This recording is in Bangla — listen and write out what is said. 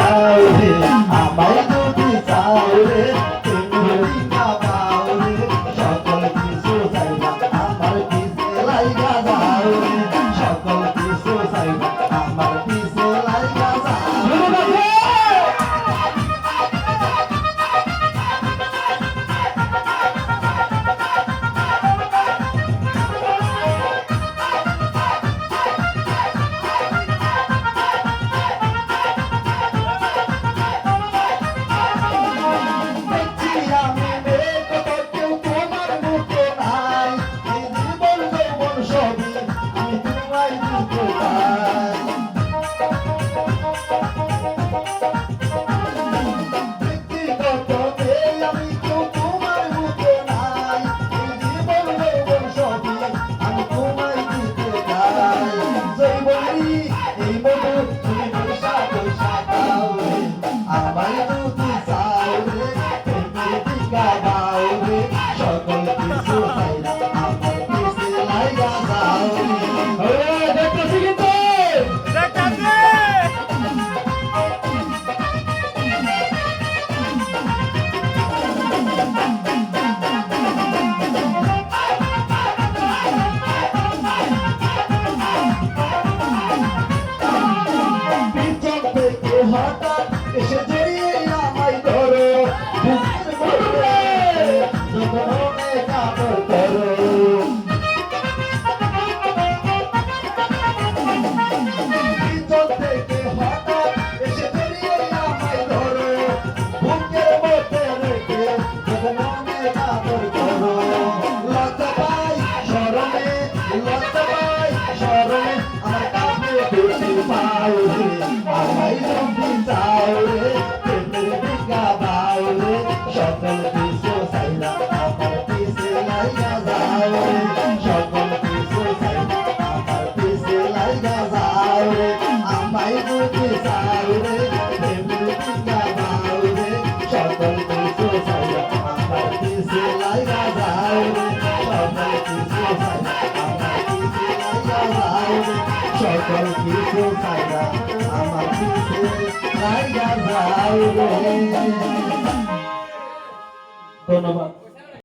চাও রে আমায় যদি চাও রে তুমি না পাও রে সকল কিছু চাইবা আমার পিছে লাইগা যাও রে সকল কিছু চাইবা আমার পিছে লাইগা যাও হঠাৎ এসে জড়িয়ে আমায় ধরো বুকের মধ্যে যতনে কাপড় করো ভিতর থেকে হঠাৎ এসে জড়িয়ে আমায় ধরো বুকের মধ্যে রেখে যতনে কাপড় করো লজ্জা পাই শরমে আমার কাপড়ে বেশি পাও আমায় যদি চাও রে প্রেমের দিকা দাও রে সকল কিছু চাইলা আমার পিছে লাইগা যাও রে সকল কিছু চাইলা আমার পিছে লাইগা যাও রে আমায় যদি চাও রে প্রেমের দিকা দাও রে সকল কিছু চাইলা আমার পিছে লাইগা যাও রে সকল কিছু চাইলা আমার পিছে লাইগা যাও রে সকল কিছু চাইলা আমার পিছে লাইগা যাও রে। ধন্যবাদ।